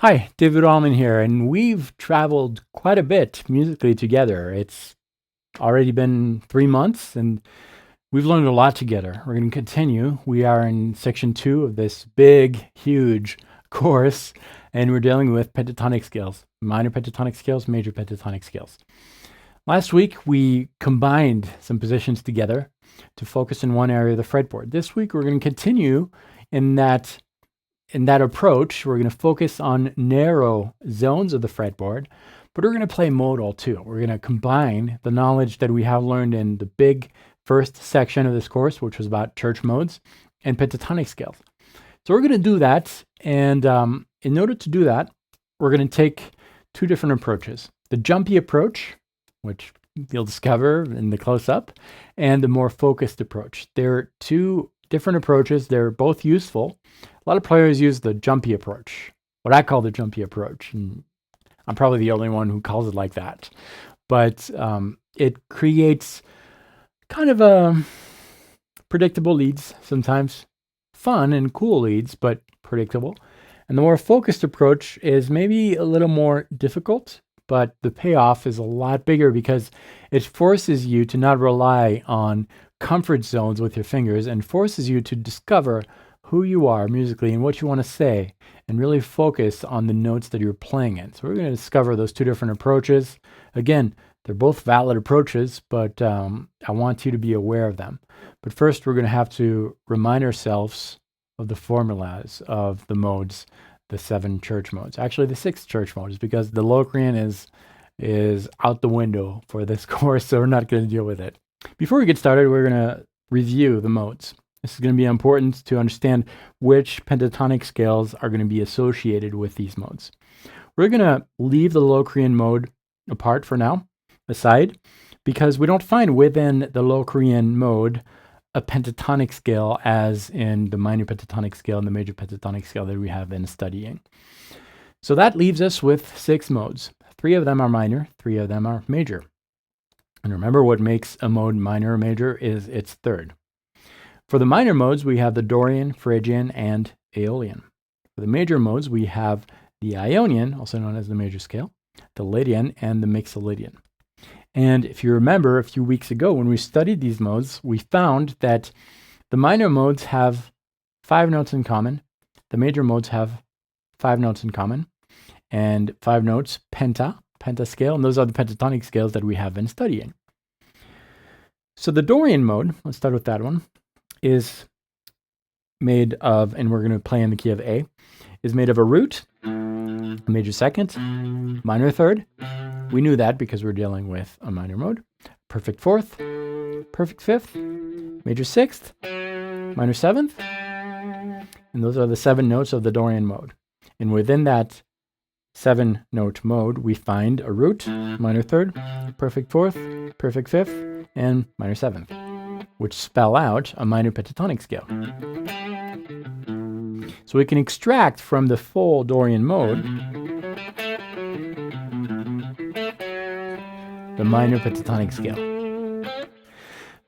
Hi, David Allman here, and we've traveled quite a bit musically together. It's already been 3 months, and we've learned a lot together. We're going to continue. We are in section 2 of this big, huge course, and we're dealing with pentatonic scales, minor pentatonic scales, major pentatonic scales. Last week, we combined some positions together to focus in one area of the fretboard. This week, we're going to continue in that approach. We're going to focus on narrow zones of the fretboard, but we're going to play modal too. We're going to combine the knowledge that we have learned in the big first section of this course, which was about church modes and pentatonic scales. So we're going to do that, and in order to do that, we're going to take two different approaches. The jumpy approach, which you'll discover in the close-up, and the more focused approach. They're two different approaches. They're both useful. A lot of players use the jumpy approach, what I call the jumpy approach. And I'm probably the only one who calls it like that. But it creates kind of a predictable leads, sometimes fun and cool leads, but predictable. And the more focused approach is maybe a little more difficult, but the payoff is a lot bigger because it forces you to not rely on comfort zones with your fingers and forces you to discover who you are musically and what you want to say and really focus on the notes that you're playing in. So we're going to discover those two different approaches. Again, they're both valid approaches, but I want you to be aware of them. But first, we're going to have to remind ourselves of the formulas of the modes, the 7 church modes. Actually, the 6 church modes, because the Locrian is out the window for this course, so we're not going to deal with it. Before we get started, we're going to review the modes. This is going to be important to understand which pentatonic scales are going to be associated with these modes. We're going to leave the Locrian mode apart for now, aside, because we don't find within the Locrian mode a pentatonic scale as in the minor pentatonic scale and the major pentatonic scale that we have been studying. So that leaves us with 6 modes. 3 of them are minor, 3 of them are major. And remember, what makes a mode minor or major is its third. For the minor modes, we have the Dorian, Phrygian, and Aeolian. For the major modes, we have the Ionian, also known as the major scale, the Lydian, and the Mixolydian. And if you remember, a few weeks ago when we studied these modes, we found that the minor modes have 5 notes in common, the major modes have 5 notes in common, and 5 notes, penta scale, and those are the pentatonic scales that we have been studying. So the Dorian mode, let's start with that one, is made of, and we're going to play in the key of A, is made of a root, a major second, minor third. We knew that because we're dealing with a minor mode. Perfect fourth, perfect fifth, major sixth, minor seventh, and those are the 7 notes of the Dorian mode. And within that 7-note mode, we find a root, minor third, perfect fourth, perfect fifth, and minor seventh, which spell out a minor pentatonic scale. So we can extract from the full Dorian mode the minor pentatonic scale.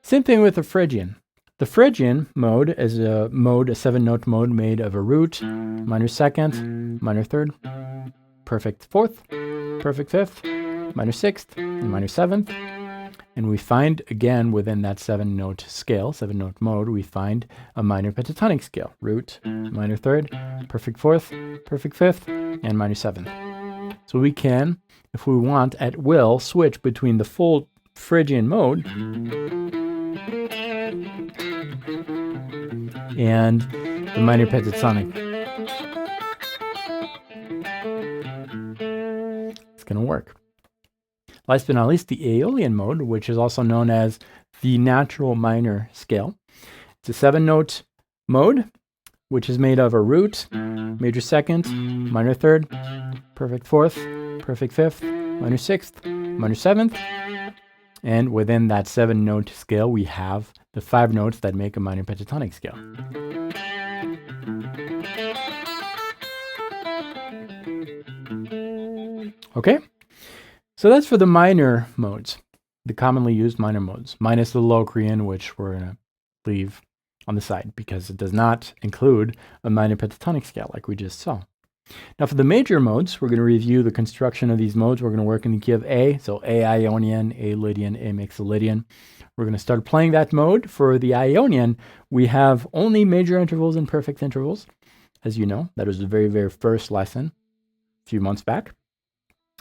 Same thing with the Phrygian. The Phrygian mode is a 7-note mode made of a root, minor second, minor third, perfect fourth, perfect fifth, minor sixth, and minor seventh. And we find, again, within that 7-note scale, 7-note mode, we find a minor pentatonic scale. Root, minor third, perfect fourth, perfect fifth, and minor seventh. So we can, if we want, at will, switch between the full Phrygian mode and the minor pentatonic. It's going to work. Last but not least, the Aeolian mode, which is also known as the natural minor scale. It's a 7-note mode, which is made of a root, major second, minor third, perfect fourth, perfect fifth, minor sixth, minor seventh. And within that 7-note scale, we have the 5 notes that make a minor pentatonic scale. Okay? So that's for the minor modes, the commonly used minor modes, minus the Locrian, which we're going to leave on the side because it does not include a minor pentatonic scale like we just saw. Now for the major modes, we're going to review the construction of these modes. We're going to work in the key of A, so A Ionian, A Lydian, A Mixolydian. We're going to start playing that mode. For the Ionian, we have only major intervals and perfect intervals. As you know, that was the very, very first lesson a few months back.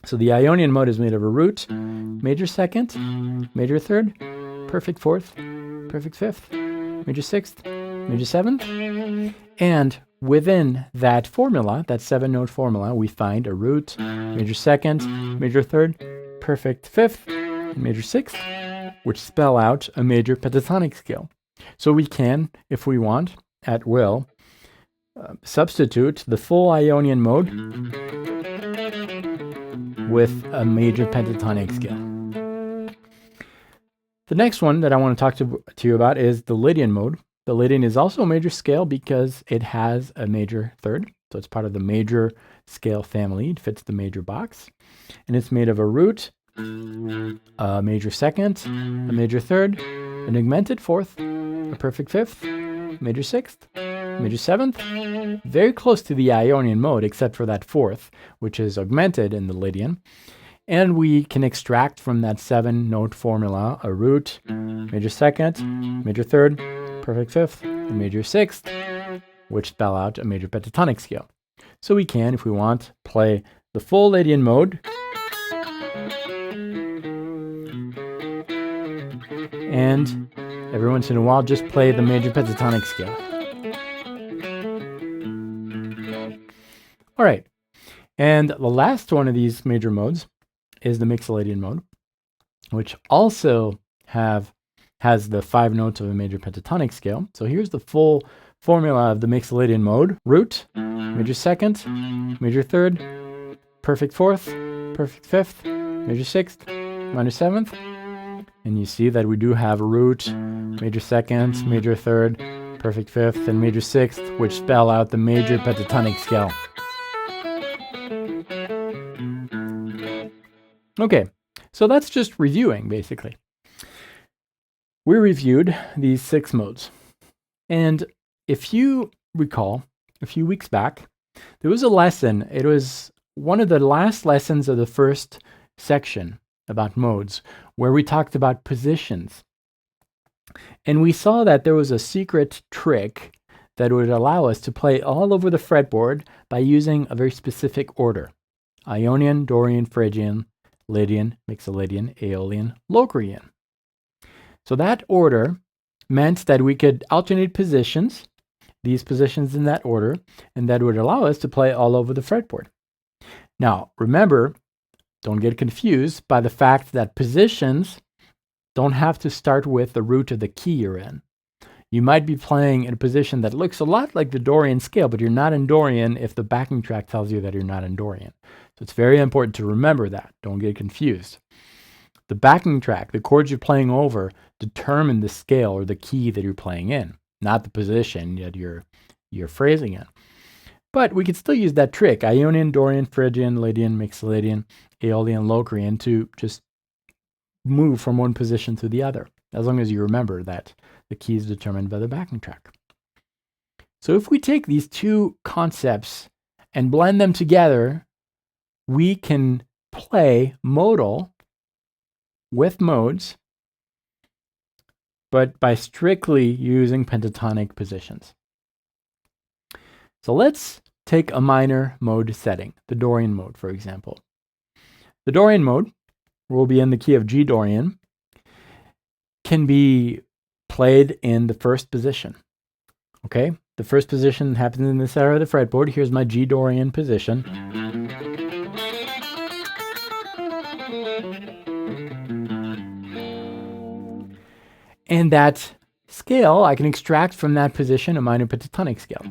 So the Ionian mode is made of a root, major second, major third, perfect fourth, perfect fifth, major sixth, major seventh, and within that formula, that 7-note formula, we find a root, major second, major third, perfect fifth, and major sixth, which spell out a major pentatonic scale. So we can, if we want, at will, substitute the full Ionian mode with a major pentatonic scale. The next one that I want to talk to you about is the Lydian mode. The Lydian is also a major scale because it has a major third. So it's part of the major scale family. It fits the major box. And it's made of a root, a major second, a major third, an augmented fourth, a perfect fifth, major sixth, major seventh, very close to the Ionian mode except for that fourth, which is augmented in the Lydian. And we can extract from that 7-note formula a root, major second, major third, perfect fifth, and major sixth, which spell out a major pentatonic scale. So we can, if we want, play the full Lydian mode and every once in a while just play the major pentatonic scale. All right, and the last one of these major modes is the Mixolydian mode, which also has the 5 notes of a major pentatonic scale. So here's the full formula of the Mixolydian mode: root, major second, major third, perfect fourth, perfect fifth, major sixth, minor seventh. And you see that we do have root, major second, major third, perfect fifth, and major sixth, which spell out the major pentatonic scale. Okay, so that's just reviewing, basically. We reviewed these 6 modes. And if you recall, a few weeks back, there was a lesson. It was one of the last lessons of the first section about modes, where we talked about positions. And we saw that there was a secret trick that would allow us to play all over the fretboard by using a very specific order: Ionian, Dorian, Phrygian, Lydian, Mixolydian, Aeolian, Locrian. So that order meant that we could alternate positions, these positions in that order, and that would allow us to play all over the fretboard. Now, remember, don't get confused by the fact that positions don't have to start with the root of the key you're in. You might be playing in a position that looks a lot like the Dorian scale, but you're not in Dorian if the backing track tells you that you're not in Dorian. So it's very important to remember that. Don't get confused. The backing track, the chords you're playing over, determine the scale or the key that you're playing in, not the position that you're phrasing in. But we could still use that trick: Ionian, Dorian, Phrygian, Lydian, Mixolydian, Aeolian, Locrian, to just move from one position to the other, as long as you remember that the key is determined by the backing track. So if we take these two concepts and blend them together, we can play modal with modes, but by strictly using pentatonic positions. So let's take a minor mode setting, the Dorian mode, for example. The Dorian mode will be in the key of G Dorian, can be played in the first position. Okay, the first position happens in this area of the fretboard. Here's my G Dorian position. And that scale, I can extract from that position a minor pentatonic scale.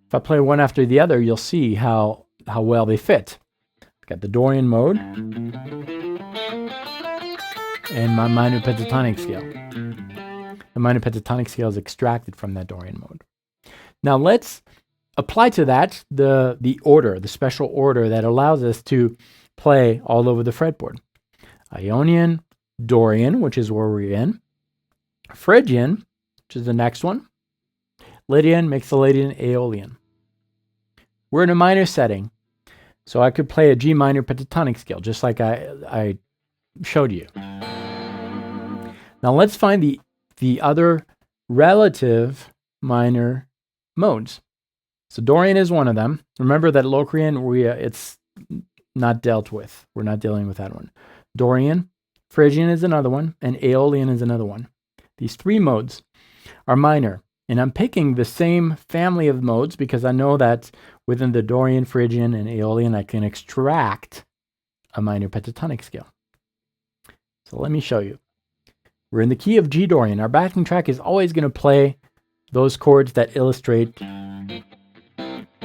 If I play one after the other, you'll see how well they fit. I've got the Dorian mode and my minor pentatonic scale. The minor pentatonic scale is extracted from that Dorian mode. Now let's apply to that the order, the special order that allows us to play all over the fretboard. Ionian, Dorian, which is where we're in, Phrygian, which is the next one, Lydian, Mixolydian, Aeolian. We're in a minor setting, so I could play a G minor pentatonic scale, just like I showed you. Now let's find the other relative minor modes. So Dorian is one of them. Remember that Locrian, it's not dealt with. We're not dealing with that one. Dorian, Phrygian is another one, and Aeolian is another one. These three modes are minor, and I'm picking the same family of modes because I know that within the Dorian, Phrygian, and Aeolian, I can extract a minor pentatonic scale. So let me show you. We're in the key of G Dorian. Our backing track is always going to play those chords that illustrate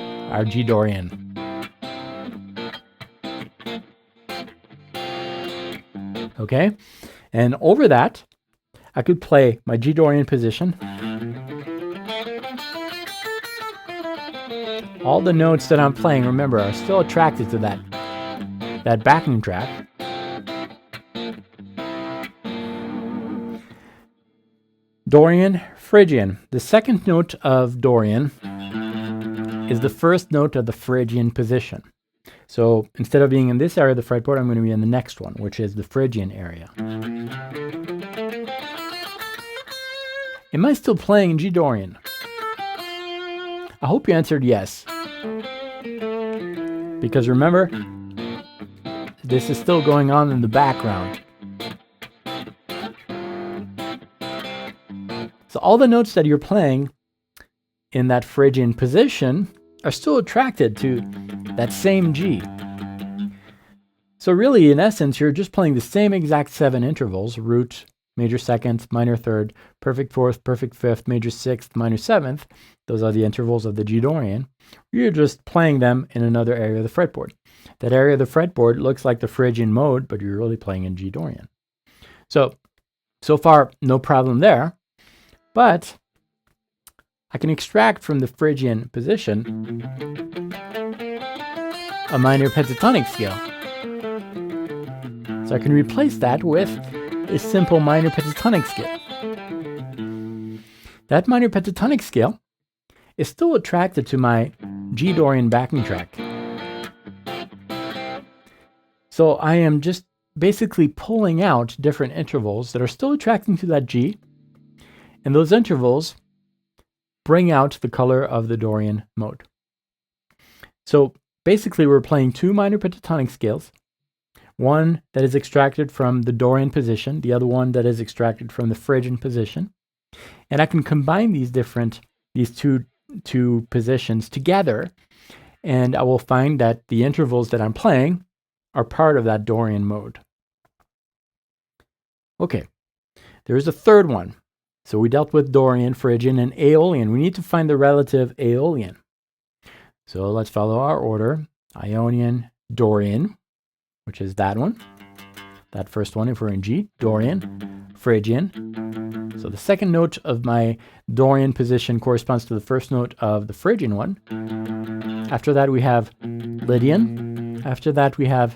our G Dorian. Okay? And over that, I could play my G Dorian position. All the notes that I'm playing, remember, are still attracted to that backing track. Dorian, Phrygian. The second note of Dorian is the first note of the Phrygian position. So instead of being in this area of the fretboard, I'm going to be in the next one, which is the Phrygian area. Am I still playing G Dorian? I hope you answered yes. Because remember, this is still going on in the background. So all the notes that you're playing in that Phrygian position are still attracted to that same G. So really, in essence, you're just playing the same exact 7 intervals: root, major second, minor third, perfect fourth, perfect fifth, major sixth, minor seventh. Those are the intervals of the G Dorian. You're just playing them in another area of the fretboard. That area of the fretboard looks like the Phrygian mode, but you're really playing in G Dorian. So far, no problem there. But I can extract from the Phrygian position a minor pentatonic scale. So I can replace that with a simple minor pentatonic scale. That minor pentatonic scale is still attracted to my G Dorian backing track. So I am just basically pulling out different intervals that are still attracting to that G, and those intervals bring out the color of the Dorian mode. So basically we're playing 2 minor pentatonic scales, one that is extracted from the Dorian position, the other one that is extracted from the Phrygian position. And I can combine these two positions together, and I will find that the intervals that I'm playing are part of that Dorian mode. Okay, there's a third one. So we dealt with Dorian, Phrygian, and Aeolian. We need to find the relative Aeolian. So let's follow our order. Ionian, Dorian, which is that one. That first one, if we're in G, Dorian, Phrygian. So the second note of my Dorian position corresponds to the first note of the Phrygian one. After that, we have Lydian. After that, we have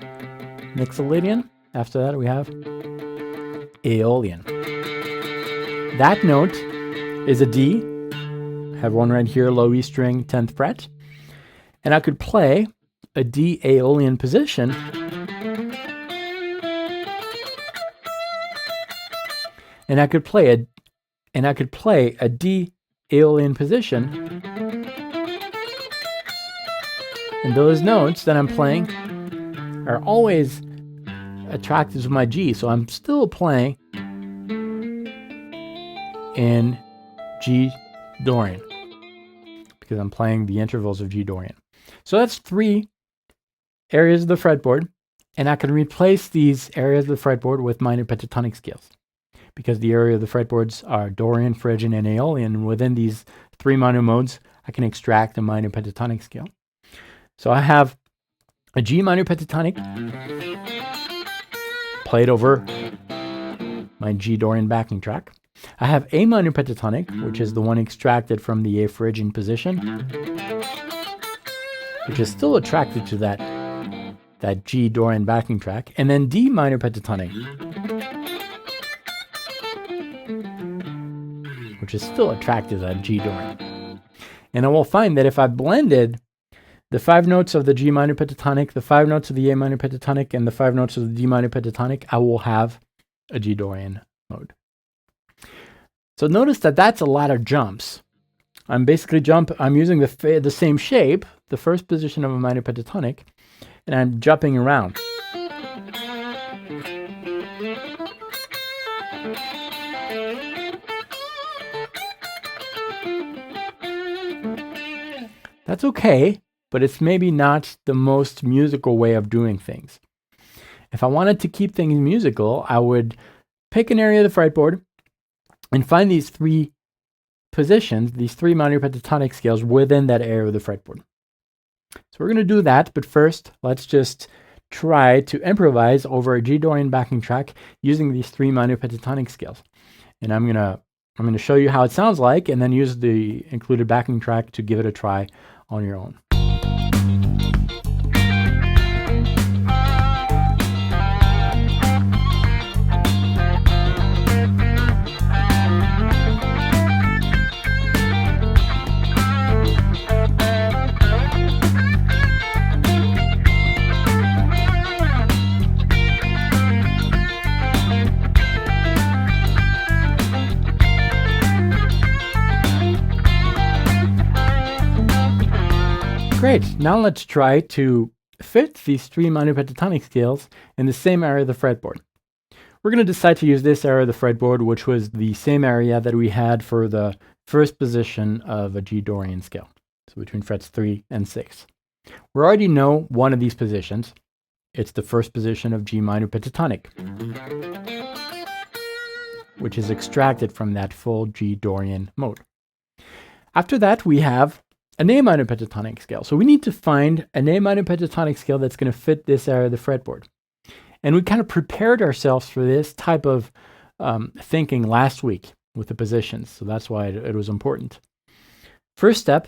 Mixolydian. After that, we have Aeolian. That note is a D. I have one right here, low E string, 10th fret. And I could play a D Aeolian position. And I could play a D Aeolian position. And those notes that I'm playing are always attracted to my G. So I'm still playing in G Dorian because I'm playing the intervals of G Dorian. So that's 3 areas of the fretboard, and I can replace these areas of the fretboard with minor pentatonic scales because the area of the fretboards are Dorian, Phrygian, and Aeolian, and within these 3 minor modes, I can extract a minor pentatonic scale. So I have a G minor pentatonic played over my G Dorian backing track. I have A minor pentatonic, which is the one extracted from the A Phrygian position, which is still attracted to that G Dorian backing track, and then D minor pentatonic, which is still attracted to that G Dorian. And I will find that if I blended the 5 notes of the G minor pentatonic, the 5 notes of the A minor pentatonic, and the 5 notes of the D minor pentatonic, I will have a G Dorian mode. So notice that that's a lot of jumps. I'm using the same shape, the first position of a minor pentatonic, and I'm jumping around. That's okay, but it's maybe not the most musical way of doing things. If I wanted to keep things musical, I would pick an area of the fretboard and find these 3 positions, these 3 minor pentatonic scales within that area of the fretboard. So we're going to do that, but first, let's just try to improvise over a G Dorian backing track using these 3 minor pentatonic scales. And I'm going to show you how it sounds like, and then use the included backing track to give it a try on your own. Great, now let's try to fit these 3 minor pentatonic scales in the same area of the fretboard. We're going to decide to use this area of the fretboard, which was the same area that we had for the first position of a G Dorian scale, so between frets 3 and 6. We already know one of these positions. It's the first position of G minor pentatonic, which is extracted from that full G Dorian mode. After that, we have an A minor pentatonic scale. So we need to find an A minor pentatonic scale that's going to fit this area of the fretboard. And we kind of prepared ourselves for this type of thinking last week with the positions. So that's why it was important. First step,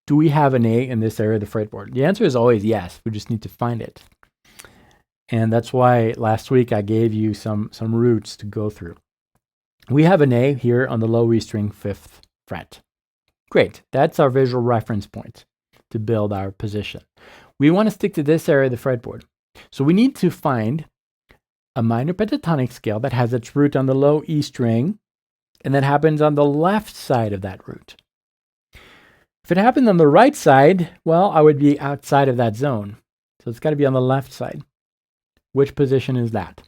do we have an A in this area of the fretboard? The answer is always yes. We just need to find it. And that's why last week I gave you some roots to go through. We have an A here on the low E string 5th fret. Great, that's our visual reference point to build our position. We want to stick to this area of the fretboard. So we need to find a minor pentatonic scale that has its root on the low E string, and that happens on the left side of that root. If it happened on the right side, well, I would be outside of that zone. So it's got to be on the left side. Which position is that?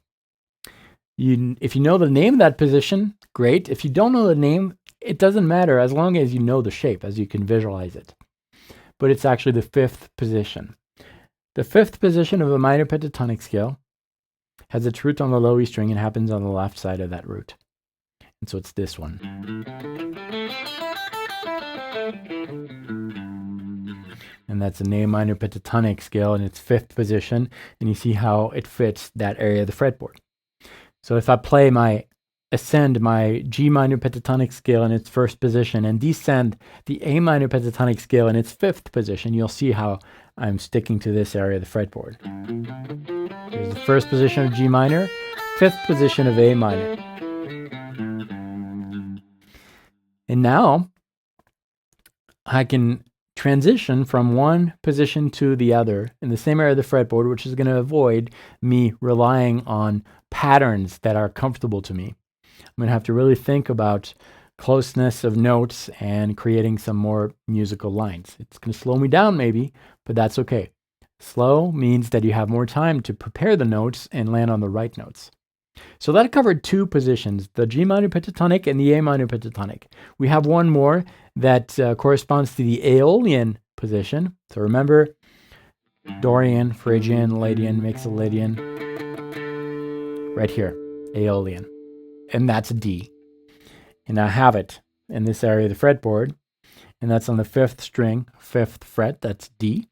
If you know the name of that position, great. If you don't know the name, it doesn't matter as long as you know the shape, as you can visualize it. But it's actually the 5th position. The 5th position of a minor pentatonic scale has its root on the low E string and happens on the left side of that root. And so it's this one. And that's an A minor pentatonic scale in its 5th position. And you see how it fits that area of the fretboard. So if I ascend my G minor pentatonic scale in its 1st position and descend the A minor pentatonic scale in its 5th position, you'll see how I'm sticking to this area of the fretboard. Here's the 1st position of G minor, 5th position of A minor. And now I can transition from one position to the other in the same area of the fretboard, which is going to avoid me relying on patterns that are comfortable to me. I'm going to have to really think about closeness of notes and creating some more musical lines. It's going to slow me down maybe, but that's okay. Slow means that you have more time to prepare the notes and land on the right notes. So that covered 2 positions, the G minor pentatonic and the A minor pentatonic. We have one more that corresponds to the Aeolian position. So remember, Dorian, Phrygian, Lydian, Mixolydian. Right here, Aeolian. And that's a D. And I have it in this area of the fretboard, and that's on the 5th string, 5th fret, that's D.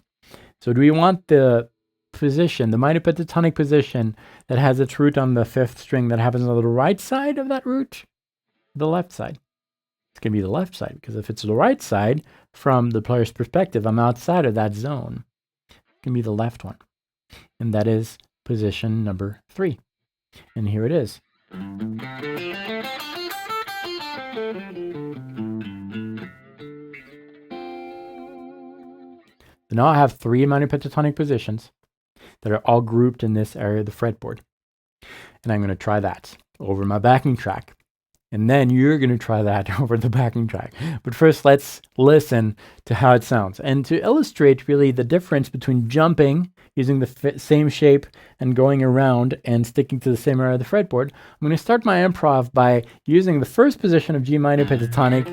So do we want the position, the minor pentatonic position that has its root on the 5th string that happens on the right side of that root? The left side. It's going to be the left side, because if it's the right side, from the player's perspective, I'm outside of that zone. It's going to be the left one. And that is position number 3. And here it is. now I have 3 minor pentatonic positions that are all grouped in this area of the fretboard. And I'm going to try that over my backing track. And then you're going to try that over the backing track. But first, let's listen to how it sounds. And to illustrate really the difference between jumping, using the same shape, and going around and sticking to the same area of the fretboard, I'm going to start my improv by using the first position of G minor pentatonic,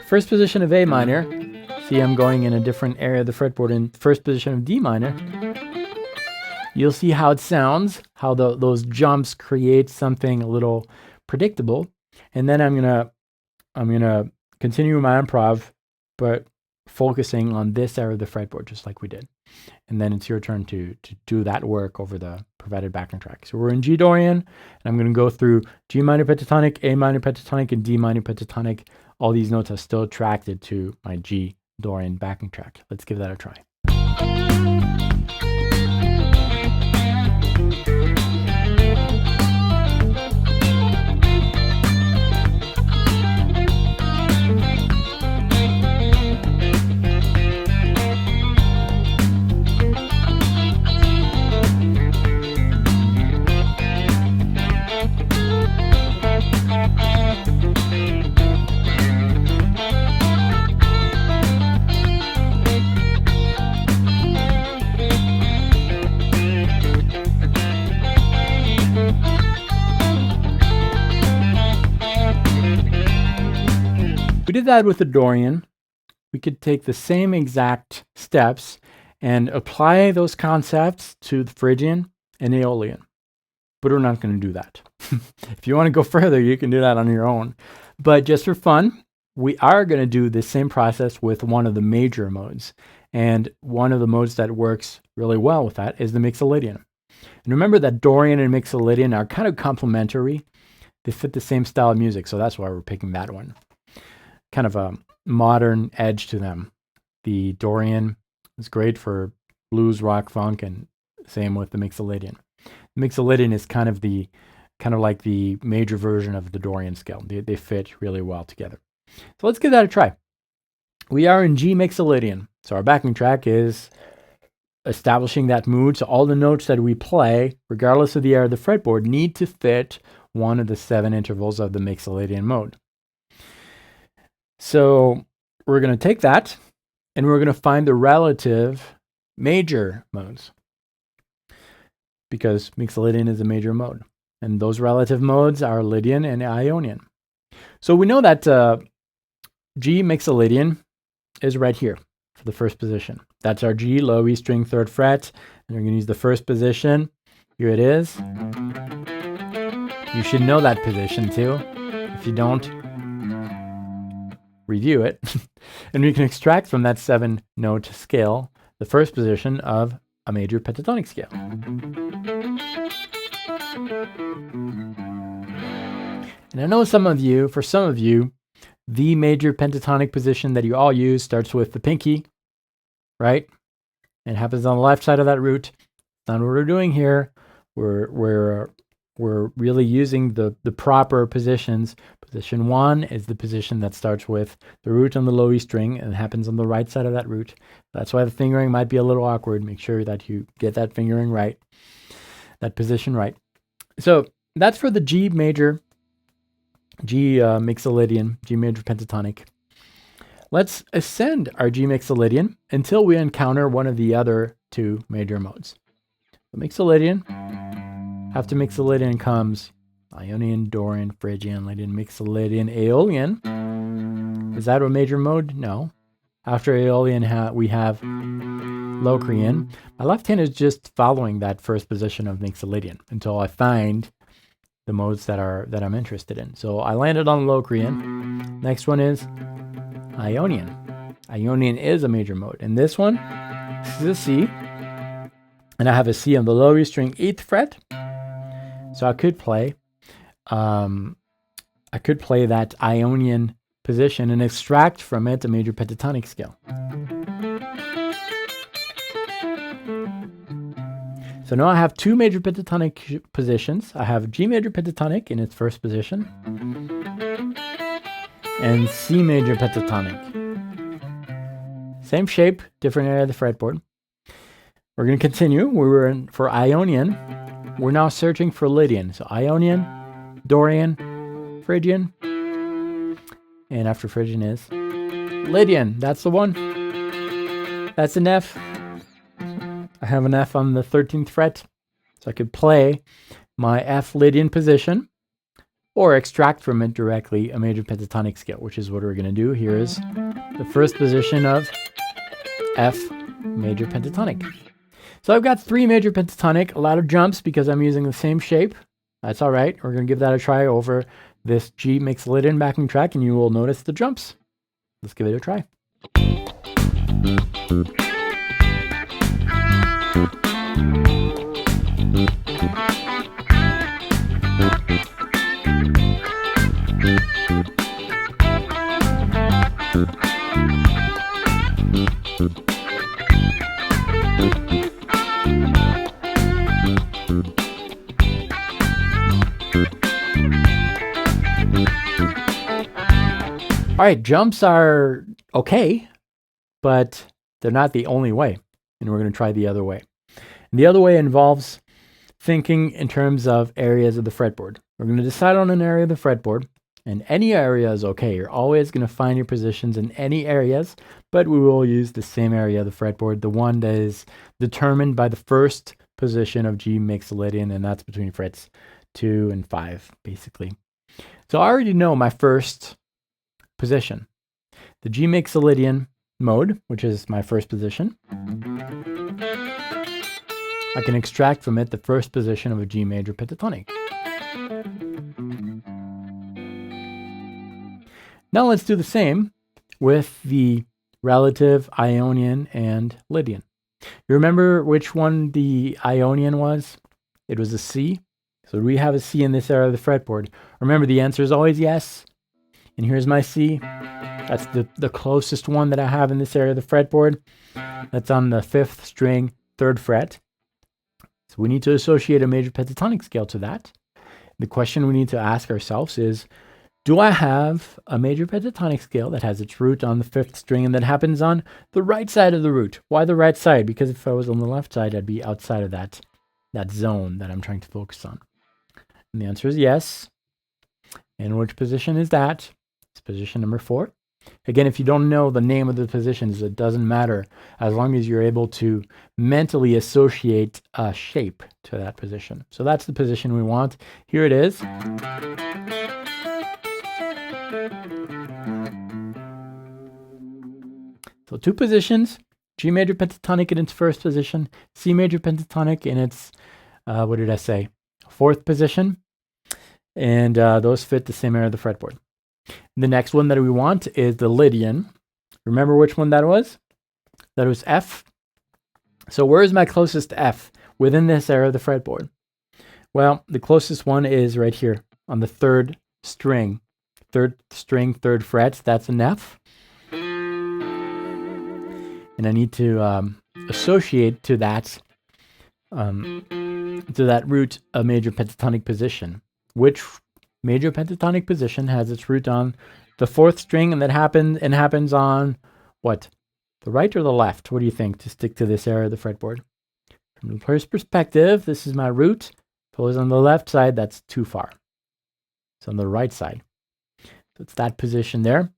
first position of A minor. See, I'm going in a different area of the fretboard in first position of D minor. You'll see how it sounds, how those jumps create something a little predictable. And then I'm gonna continue my improv, but focusing on this area of the fretboard, just like we did. And then it's your turn to do that work over the provided backing track. So we're in G Dorian, and I'm going to go through G minor pentatonic, A minor pentatonic, and D minor pentatonic. All these notes are still attracted to my G Dorian backing track. Let's give that a try. We did that with the Dorian. We could take the same exact steps and apply those concepts to the Phrygian and Aeolian. But we're not going to do that. If you want to go further, you can do that on your own. But just for fun, we are going to do the same process with one of the major modes. And one of the modes that works really well with that is the Mixolydian. And remember that Dorian and Mixolydian are kind of complementary. They fit the same style of music, so that's why we're picking that one. Kind of a modern edge to them. The Dorian is great for blues, rock, funk, and same with the Mixolydian. The Mixolydian is kind of like the major version of the Dorian scale. They fit really well together. So let's give that a try. We are in G Mixolydian. So our backing track is establishing that mood. So all the notes that we play, regardless of the area of the fretboard, need to fit one of the 7 intervals of the Mixolydian mode. So we're going to take that and we're going to find the relative major modes, because Mixolydian is a major mode. And those relative modes are Lydian and Ionian. So we know that G Mixolydian is right here for the first position. That's our G, low E string, 3rd fret. And we're going to use the first position. Here it is. You should know that position too. If you don't, review it. And we can extract from that 7-note scale the first position of a major pentatonic scale. And I know for some of you, the major pentatonic position that you all use starts with the pinky, right? It happens on the left side of that root. That's not what we're doing here. We're really using the proper positions. Position 1 is the position that starts with the root on the low E string and happens on the right side of that root. That's why the fingering might be a little awkward. Make sure that you get that fingering right, that position right. So that's for the G major, G Mixolydian, G major pentatonic. Let's ascend our G Mixolydian until we encounter one of the other 2 major modes. The Mixolydian, after Mixolydian comes Ionian, Dorian, Phrygian, Lydian, Mixolydian, Aeolian. Is that a major mode? No. After Aeolian, we have Locrian. My left hand is just following that first position of Mixolydian until I find the modes that I'm interested in. So I landed on Locrian. Next one is Ionian. Ionian is a major mode. And this one, this is a C. And I have a C on the low E string, 8th fret. So I could play that Ionian position and extract from it a major pentatonic scale. So now I have 2 major pentatonic positions. I have G major pentatonic in its first position and C major pentatonic. Same shape, different area of the fretboard. We're going to continue. We were in for Ionian. We're now searching for Lydian. So Ionian, Dorian, Phrygian, and after Phrygian is Lydian. That's the one. That's an F. I have an F on the 13th fret, so I could play my F Lydian position or extract from it directly a major pentatonic scale, which is what we're going to do. Here is the first position of F major pentatonic. So I've got 3 major pentatonic, a lot of jumps because I'm using the same shape. That's all right. We're going to give that a try over this G makes Lydian backing track, and you will notice the jumps. Let's give it a try. All right, jumps are okay, but they're not the only way, and we're going to try the other way. And the other way involves thinking in terms of areas of the fretboard. We're going to decide on an area of the fretboard, and any area is okay. You're always going to find your positions in any areas, but we will use the same area of the fretboard, the one that is determined by the first position of G makes Lydian, and that's between frets 2 and 5, basically. So I already know my first position, the G makes Lydian mode, which is my first position. I can extract from it the first position of a G major pentatonic. Now let's do the same with the relative Ionian and Lydian. You remember which one the Ionian was? It was a C. So do we have a C in this area of the fretboard? Remember, the answer is always yes. And here's my C. That's the closest one that I have in this area of the fretboard. That's on the 5th string, 3rd fret. So we need to associate a major pentatonic scale to that. The question we need to ask ourselves is, do I have a major pentatonic scale that has its root on the 5th string and that happens on the right side of the root? Why the right side? Because if I was on the left side, I'd be outside of that zone that I'm trying to focus on. And the answer is yes. And which position is that? It's position number 4. Again, if you don't know the name of the positions, it doesn't matter as long as you're able to mentally associate a shape to that position. So that's the position we want. Here it is. So 2 positions, G major pentatonic in its first position, C major pentatonic in its, what did I say, 4th position. And those fit the same area of the fretboard. The next one that we want is the Lydian. Remember which one that was? That was F. So where is my closest F within this area of the fretboard? Well, the closest one is right here on the 3rd string. 3rd string, 3rd fret. That's an F. And I need to associate to that root a major pentatonic position. Which major pentatonic position has its root on the 4th string, and that happens on what? The right or the left? What do you think, to stick to this area of the fretboard? From the player's perspective, this is my root. If it was on the left side, that's too far. It's on the right side. So it's that position there,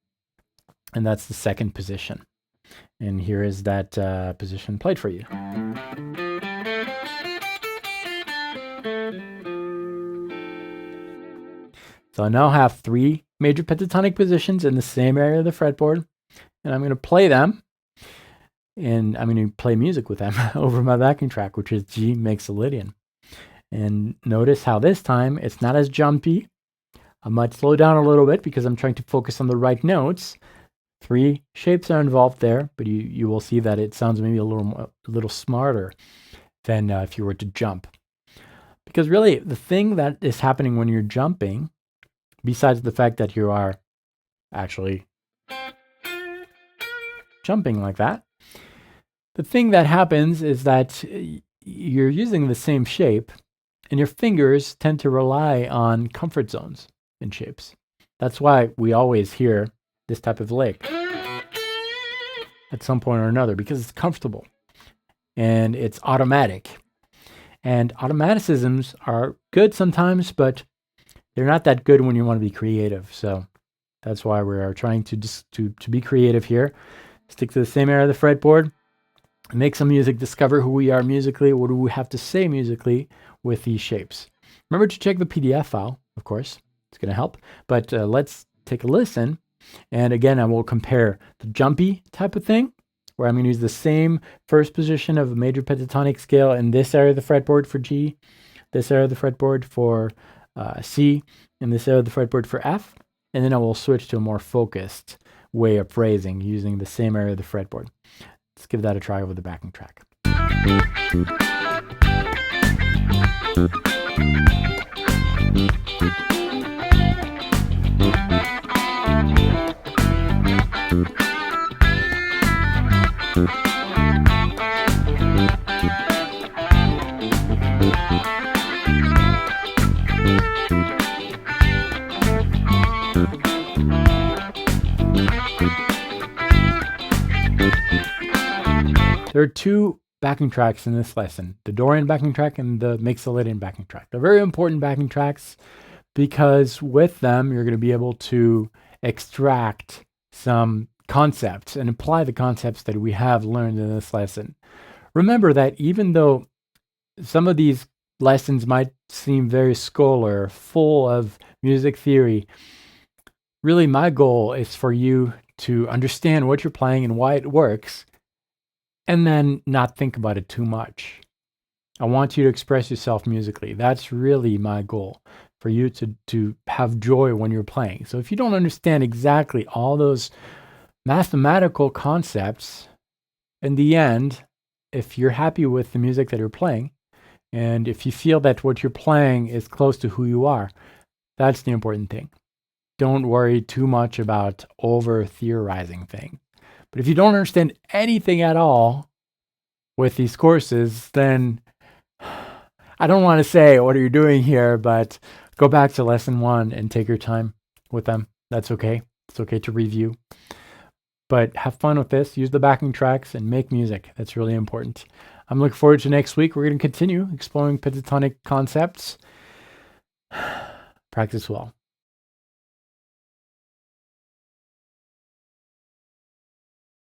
and that's the 2nd position. And here is that position played for you. So I now have 3 major pentatonic positions in the same area of the fretboard, and I'm going to play them, and I'm going to play music with them over my backing track, which is G makes Lydian. And notice how this time it's not as jumpy. I might slow down a little bit because I'm trying to focus on the right notes. 3 shapes are involved there, but you will see that it sounds maybe a little smarter than if you were to jump. Because really, the thing that is happening when you're jumping, besides the fact that you are actually jumping like that, the thing that happens is that you're using the same shape, and your fingers tend to rely on comfort zones in shapes. That's why we always hear this type of lick. at some point or another because it's comfortable and it's automatic. And automaticisms are good sometimes, but they're not that good when you want to be creative. So that's why we are trying to be creative here. Stick to the same area of the fretboard, make some music, discover who we are musically, what do we have to say musically with these shapes. Remember to check the PDF file, of course. It's going to help. But let's take a listen. And again, I will compare the jumpy type of thing, where I'm going to use the same first position of a major pentatonic scale in this area of the fretboard for G, this area of the fretboard for C, and this area of the fretboard for F. And then I will switch to a more focused way of phrasing using the same area of the fretboard. Let's give that a try over the backing track. There are two backing tracks in this lesson, the Dorian backing track and the Mixolydian backing track. They're very important backing tracks because with them, you're going to be able to extract some concepts and apply the concepts that we have learned in this lesson. Remember that even though some of these lessons might seem very scholar, full of music theory, really my goal is for you to understand what you're playing and why it works, and then not think about it too much. I want you to express yourself musically. That's really my goal, for you to have joy when you're playing. So if you don't understand exactly all those mathematical concepts, in the end, if you're happy with the music that you're playing, and if you feel that what you're playing is close to who you are, that's the important thing. Don't worry too much about over-theorizing things. But if you don't understand anything at all with these courses, then I don't want to say, what are you doing here? But go back to lesson 1 and take your time with them. That's okay. It's okay to review. But have fun with this. Use the backing tracks and make music. That's really important. I'm looking forward to next week. We're going to continue exploring pentatonic concepts. Practice well.